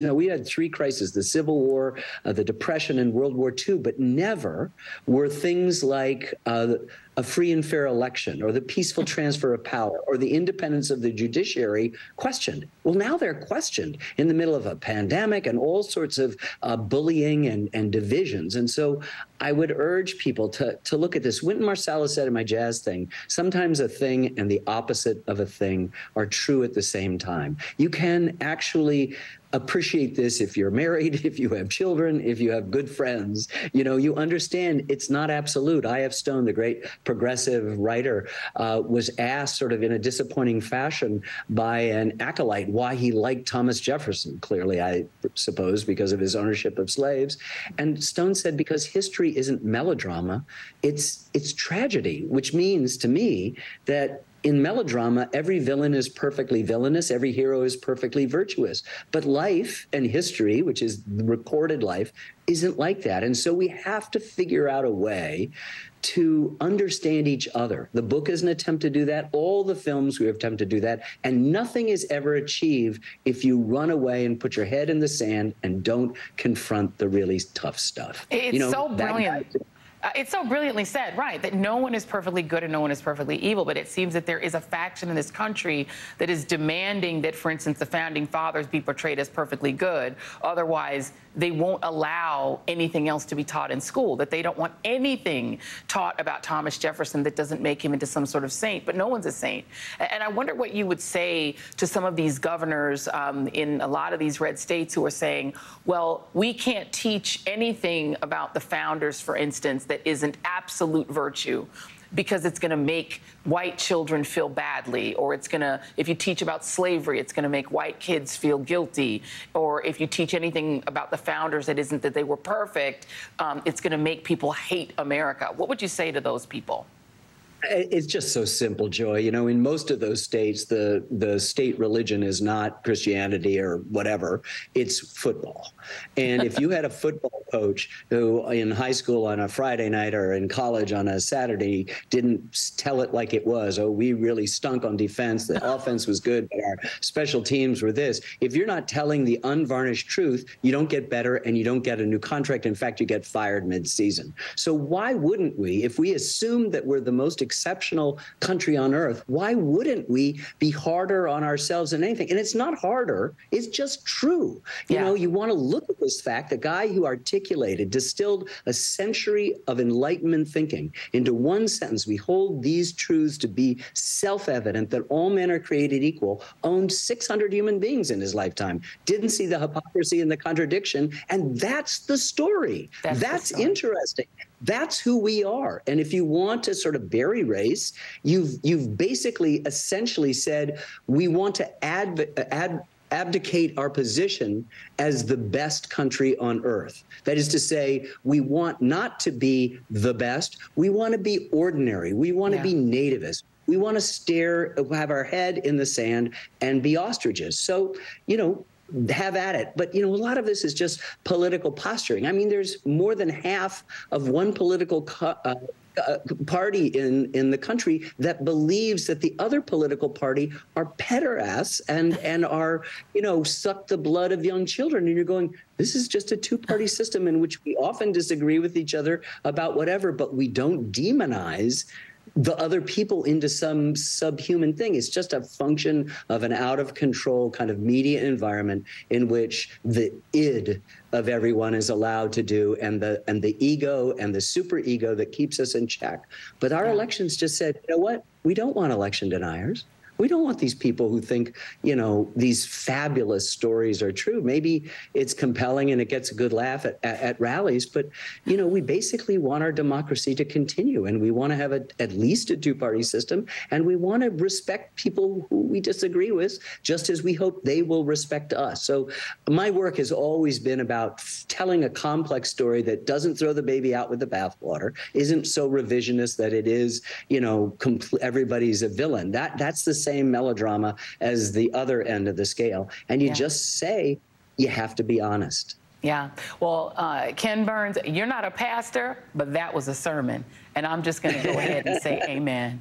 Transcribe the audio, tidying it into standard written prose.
know, we had three crises: the Civil War, the Depression, and World War II, but never were things like a free and fair election or the peaceful transfer of power or the independence of the judiciary questioned. Well, now they're questioned in the middle of a pandemic and all sorts of bullying and divisions. And so I would urge people to look at this. Wynton Marsalis said in my jazz thing, sometimes a thing and the opposite of a thing are true at the same time. You can actually appreciate this if you're married, if you have children, if you have good friends. You know, you understand it's not absolute. I.F. Stone, the great progressive writer, was asked sort of in a disappointing fashion by an acolyte why he liked Thomas Jefferson, clearly, I suppose, because of his ownership of slaves. And Stone said, because history isn't melodrama, it's tragedy, which means to me that in melodrama, every villain is perfectly villainous, every hero is perfectly virtuous. But life and history, which is the recorded life, isn't like that. And so we have to figure out a way to understand each other. The book is an attempt to do that. All the films we attempt to do that. And nothing is ever achieved if you run away and put your head in the sand and don't confront the really tough stuff. It's so brilliant. It's so brilliantly said, right, that no one is perfectly good and no one is perfectly evil, but it seems that there is a faction in this country that is demanding that, for instance, the founding fathers be portrayed as perfectly good. Otherwise, they won't allow anything else to be taught in school, that they don't want anything taught about Thomas Jefferson that doesn't make him into some sort of saint, but no one's a saint. And I wonder what you would say to some of these governors in a lot of these red states who are saying, well, we can't teach anything about the founders, for instance, that isn't absolute virtue, because it's going to make white children feel badly, or it's going to, if you teach about slavery, it's going to make white kids feel guilty, or if you teach anything about the founders that isn't that they were perfect, it's going to make people hate America. What would you say to those people? It's just so simple, Joy. You know, in most of those states, the state religion is not Christianity or whatever. It's football. And if you had a football coach who in high school on a Friday night or in college on a Saturday didn't tell it like it was, oh, we really stunk on defense, the offense was good, but our special teams were this. If you're not telling the unvarnished truth, you don't get better and you don't get a new contract. In fact, you get fired mid-season. So why wouldn't we, if we assume that we're the most exceptional country on earth, why wouldn't we be harder on ourselves than anything? And it's not harder, it's just true. You know, you want to look at this fact, the guy who articulated, distilled a century of Enlightenment thinking into one sentence. We hold these truths to be self-evident, that all men are created equal, owned 600 human beings in his lifetime, didn't see the hypocrisy and the contradiction, and that's the story. That's interesting. That's who we are. And if you want to sort of bury race, you've basically essentially said, we want to abdicate our position as the best country on earth. That is to say, we want not to be the best. We want to be ordinary. We want to be nativist. We want to have our head in the sand and be ostriches. So, you know, have at it. But, you know, a lot of this is just political posturing. I mean, there's more than half of one political party in the country that believes that the other political party are pederasts and are, you know, suck the blood of young children. And you're going, this is just a two-party system in which we often disagree with each other about whatever, but we don't demonize the other people into some subhuman thing. It's just a function of an out-of-control kind of media environment in which the id of everyone is allowed to do, and the ego and the superego that keeps us in check. But our elections just said, you know what? We don't want election deniers. We don't want these people who think, you know, these fabulous stories are true. Maybe it's compelling and it gets a good laugh at rallies, but, you know, we basically want our democracy to continue, and we want to have at least a two-party system, and we want to respect people who we disagree with, just as we hope they will respect us. So my work has always been about telling a complex story that doesn't throw the baby out with the bathwater, isn't so revisionist that it is, you know, everybody's a villain. That's the same melodrama as the other end of the scale. And you just say, you have to be honest. Yeah. Well, Ken Burns, you're not a pastor, but that was a sermon. And I'm just going to go ahead and say amen.